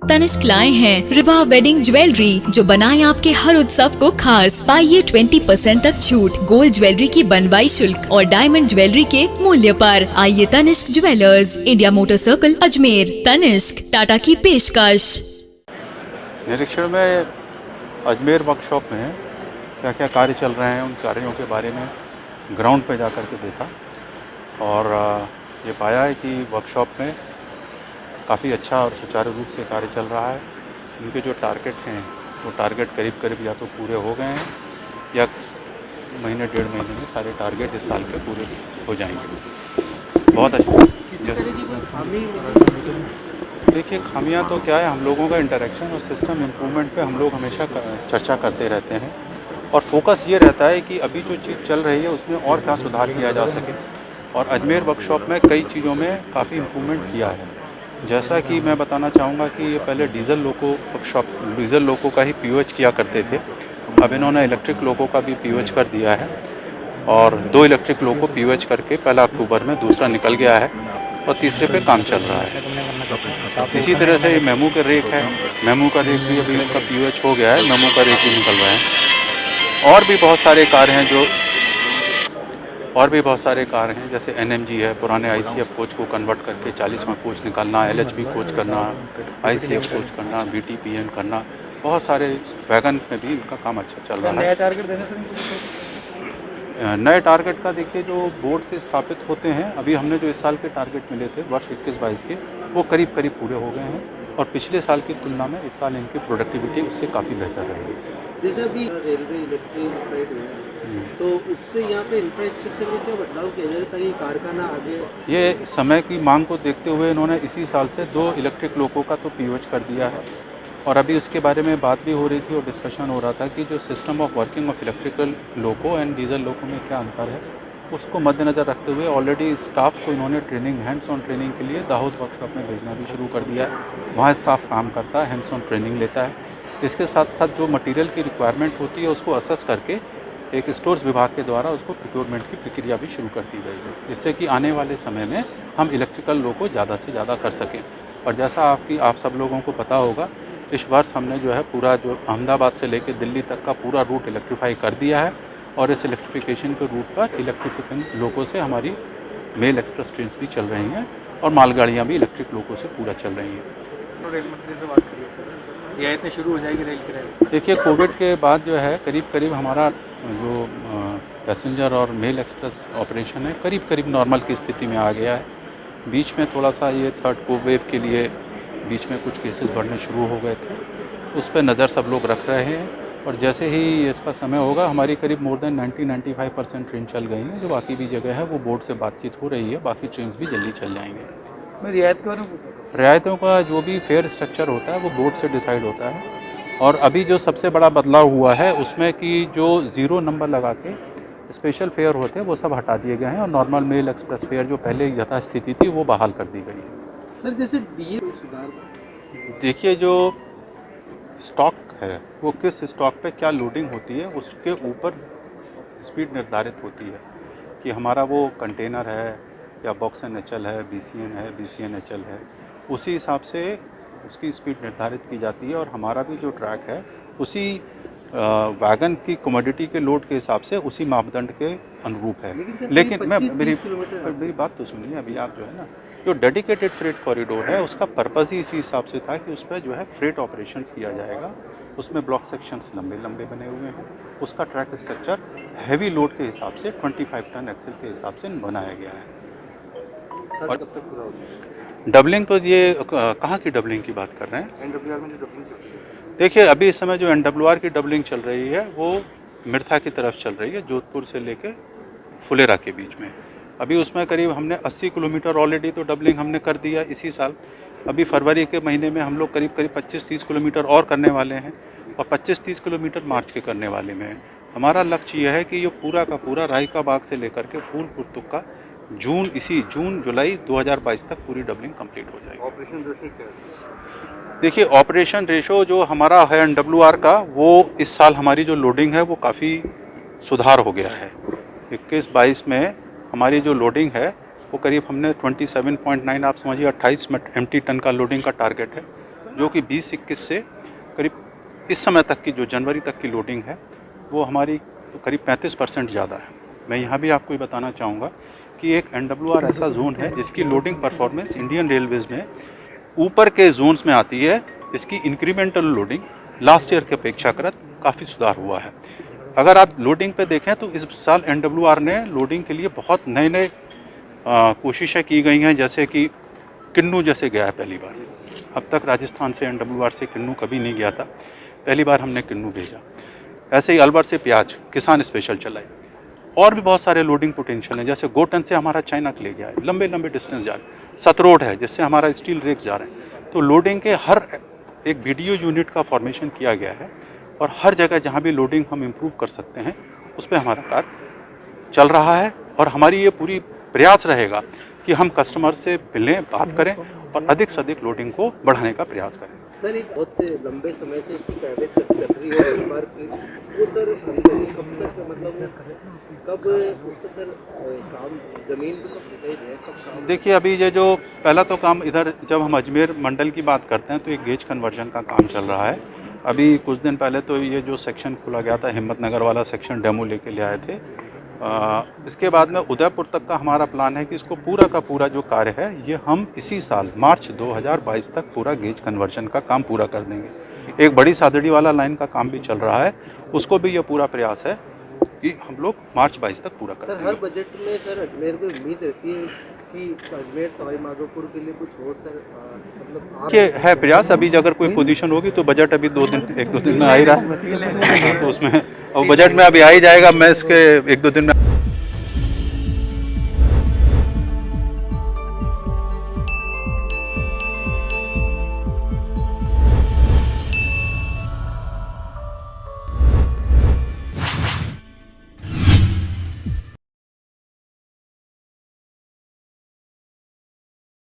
तनिष्क लाए हैं Riva wedding jewellery जो बनाए आपके हर उत्सव को खास। पाइए 20% तक छूट गोल्ड ज्वेलरी की बनवाई शुल्क और डायमंड ज्वेलरी के मूल्य पर। आइए Tanishq jewellers, India Motor Circle, Ajmer. Tanishq, Tata की पेशकश। निरीक्षण में अजमेर वर्कशॉप में क्या क्या कार्य चल रहे हैं, उन कार्यों के बारे में ग्राउंड पे जाकर के देखा और ये पाया है कि वर्कशॉप में काफ़ी अच्छा और सुचारू रूप से कार्य चल रहा है। उनके जो टारगेट हैं वो टारगेट करीब करीब या तो पूरे हो गए हैं या महीने डेढ़ महीने में सारे टारगेट इस साल के पूरे हो जाएंगे। बहुत अच्छा। देखिए, खामियां तो क्या है, हम लोगों का इंटरेक्शन और सिस्टम इम्प्रूवमेंट पे हम लोग हमेशा चर्चा करते रहते हैं और फोकस ये रहता है कि अभी जो चीज़ चल रही है उसमें और क्या सुधार किया जा सके। और अजमेर वर्कशॉप में कई चीज़ों में काफ़ी इम्प्रूवमेंट किया है। जैसा कि मैं बताना चाहूँगा कि ये पहले डीजल लोको का ही पीओएच किया करते थे। अब इन्होंने इलेक्ट्रिक लोको का भी पीओएच कर दिया है और 2 इलेक्ट्रिक लोको पीओएच करके 1 अक्टूबर में दूसरा निकल गया है और तीसरे पे काम चल रहा है। इसी तरह से ये मेमू का रेक है, मेमू का रेक भी अभी उनका पीओएच हो गया है, मेमू का रेक भी निकल रहा है। और भी बहुत सारे कार्य हैं जैसे एनएमजी है, पुराने आईसीएफ कोच को कन्वर्ट करके 40वां कोच निकालना, एलएचबी कोच करना, आईसीएफ कोच करना, बीटीपीएन करना, बहुत सारे वैगन में भी इनका काम अच्छा चल रहा है। नए टारगेट का देखिए, जो बोर्ड से स्थापित होते हैं, अभी हमने जो इस साल के टारगेट मिले थे वर्ष 21-22 के, वो करीब करीब पूरे हो गए हैं और पिछले साल की तुलना में इस साल इनकी प्रोडक्टिविटी उससे काफ़ी बेहतर रही है। जैसे अभी रेलवे इलेक्ट्रिफाइड हुआ तो उससे यहाँ पे इंफ्रास्ट्रक्चर में क्या बदलाव किया जाए ताकि कारखाना आगे। ये समय की मांग को देखते हुए इन्होंने इसी साल से 2 इलेक्ट्रिक लोको का तो पीओएच कर दिया है और अभी उसके बारे में बात भी हो रही थी और डिस्कशन हो रहा था कि जो system of working of electrical loco and diesel लोको में क्या अंतर है, उसको मद्देनज़र रखते हुए ऑलरेडी स्टाफ को इन्होंने हैंड्स ऑन ट्रेनिंग के लिए दाहोद वर्कशॉप में भेजना भी शुरू कर दिया है। वहाँ स्टाफ काम करता है, हैंड्स ऑन ट्रेनिंग लेता है। इसके साथ साथ जो मटेरियल की रिक्वायरमेंट होती है उसको असेस करके एक स्टोर्स विभाग के द्वारा उसको प्रोक्योरमेंट की प्रक्रिया भी शुरू कर दी गई है, जिससे कि आने वाले समय में हम इलेक्ट्रिकल लो को ज़्यादा से ज़्यादा कर सकें। और जैसा आप सब लोगों को पता होगा, इस वर्ष हमने जो है पूरा जो अहमदाबाद से लेकर दिल्ली तक का पूरा रूट इलेक्ट्रीफाई कर दिया है और इस इलेक्ट्रिफिकेशन के रूट पर इलेक्ट्रिफिकेशन लोगों से हमारी मेल एक्सप्रेस ट्रेन भी चल रही हैं और मालगाड़ियाँ भी इलेक्ट्रिक लोगों से पूरा चल रही हैं। रेल मंत्री से बात करिए सर, रियायतें शुरू हो जाएगी रेल किराए। देखिए, कोविड के बाद जो है करीब करीब हमारा जो पैसेंजर और मेल एक्सप्रेस ऑपरेशन है करीब करीब नॉर्मल की स्थिति में आ गया है। बीच में थोड़ा सा ये थर्ड वेव के लिए बीच में कुछ केसेस बढ़ने शुरू हो गए थे, उस पर नज़र सब लोग रख रहे हैं और जैसे ही इसका समय होगा हमारी करीब मोर देन 90-95% ट्रेन चल गई हैं। जो बाकी भी जगह है वो बोर्ड से बातचीत हो रही है, बाकी ट्रेन भी जल्दी चल जाएंगे। मैं रियायत के बारे में रियायतों का जो भी फेयर स्ट्रक्चर होता है वो बोर्ड से डिसाइड होता है और अभी जो सबसे बड़ा बदलाव हुआ है उसमें कि जो 0 नंबर लगा के स्पेशल फेयर होते हैं वो सब हटा दिए गए हैं और नॉर्मल मेल एक्सप्रेस फेयर जो पहले यथास्थिति थी वो बहाल कर दी गई है। सर, जैसे डीए सुधार, देखिए, जो स्टॉक है वो किस स्टॉक पे क्या लोडिंग होती है उसके ऊपर स्पीड निर्धारित होती है कि हमारा वो कंटेनर है या बॉक्स एन एच एल है, BCN है, BCNHL है, उसी हिसाब से उसकी स्पीड निर्धारित की जाती है और हमारा भी जो ट्रैक है उसी वैगन की कमोडिटी के लोड के हिसाब से उसी मापदंड के अनुरूप है। लेकिन मेरी बात तो सुनिए, अभी आप जो है ना, जो डेडिकेटेड फ्रेट कॉरिडोर है उसका पर्पज़ ही इसी हिसाब से था कि उस पर जो है फ्रेट ऑपरेशंस किया जाएगा। उसमें ब्लॉक सेक्शंस लंबे लंबे बने हुए हैं, उसका ट्रैक स्ट्रक्चर हैवी लोड के हिसाब से 25 टन एक्सेल के हिसाब से बनाया गया है। सर कब तक पूरा होगा? डबलिंग तो ये कहाँ की डबलिंग की बात कर रहे हैं? एनडब्ल्यूआर में जो डबलिंग चल रही है। देखिए, अभी इस समय जो एनडब्ल्यूआर की डबलिंग चल रही है वो मिर्था की तरफ चल रही है, जोधपुर से लेके फुलेरा के बीच में। अभी उसमें करीब हमने 80 किलोमीटर ऑलरेडी तो डबलिंग हमने कर दिया इसी साल। अभी फरवरी के महीने में हम लोग करीब करीब 25-30 किलोमीटर और करने वाले हैं और 25-30 किलोमीटर मार्च के करने वाले में हैं। हमारा लक्ष्य यह है कि ये पूरा का पूरा राई का बाग से लेकर के फूलपुर तक का जून-जुलाई 2022 तक पूरी डबलिंग कंप्लीट हो जाएगी। ऑपरेशन रेशो क्या है? देखिए, ऑपरेशन रेशो जो हमारा है एनडब्ल्यूआर का, वो इस साल हमारी जो लोडिंग है वो काफ़ी सुधार हो गया है। 21-22 में हमारी जो लोडिंग है वो करीब हमने 27.9, आप समझिए 28 MT टन का लोडिंग का टारगेट है, जो कि 20-21 से करीब इस समय तक की जो जनवरी तक की लोडिंग है वो हमारी करीब 35% ज़्यादा है। मैं यहाँ भी आपको ये बताना चाहूँगा कि एक NWR ऐसा जोन है जिसकी लोडिंग परफॉर्मेंस इंडियन रेलवेज़ में ऊपर के जोन्स में आती है। इसकी इंक्रीमेंटल लोडिंग लास्ट ईयर की अपेक्षाकृत काफ़ी सुधार हुआ है। अगर आप लोडिंग पे देखें तो इस साल NWR ने लोडिंग के लिए बहुत नए नए कोशिशें की गई हैं, जैसे कि किन्नू जैसे गया है पहली बार। अब तक राजस्थान से NWR से किन्नू कभी नहीं गया था, पहली बार हमने किन्नू भेजा। ऐसे ही अलवर से प्याज किसान स्पेशल चलाई। और भी बहुत सारे लोडिंग पोटेंशियल हैं, जैसे गोटन से हमारा चाइना के ले गया है, लंबे लंबे डिस्टेंस जा रहे हैं। सतरोड है जिससे हमारा स्टील रेक्स जा रहे हैं। तो लोडिंग के हर एक BDO यूनिट का फॉर्मेशन किया गया है और हर जगह जहाँ भी लोडिंग हम इम्प्रूव कर सकते हैं उस पर हमारा कार्य चल रहा है। और हमारी ये पूरी प्रयास रहेगा कि हम कस्टमर से मिलें, बात करें और अधिक से अधिक लोडिंग को बढ़ाने का प्रयास करें। सर एक बहुत लंबे समय से इसकी प्राइवेट चल रही है एक बार की, वो सर कब तक मतलब कब उसका सर काम ज़मीन को कब दिखाई दे कब काम? देखिए अभी ये जो पहला तो काम इधर जब हम अजमेर मंडल की बात करते हैं तो एक गेज कन्वर्जन का काम चल रहा है। अभी कुछ दिन पहले तो ये जो सेक्शन खोला गया था हिम्मतनगर वाला सेक्शन डेमो लेके ले आए थे। इसके बाद में उदयपुर तक का हमारा प्लान है कि इसको पूरा का पूरा जो कार्य है ये हम इसी साल मार्च 2022 तक पूरा गेज कन्वर्जन का काम पूरा कर देंगे। एक बड़ी सादड़ी वाला लाइन का काम भी चल रहा है, उसको भी ये पूरा प्रयास है कि हम लोग मार्च 22 तक पूरा कर सर देंगे। हर बजट में सर अजमेर को उम्मीद रहती है कि अजमेर सवाई माधोपुर के लिए कुछ हो सर, मतलब ये है प्रयास। अभी अगर कोई पोजीशन होगी तो बजट अभी 1-2 दिन में आ ही रहा है तो उसमें और बजट में अभी आ ही जाएगा। मैं इसके 1-2 दिन में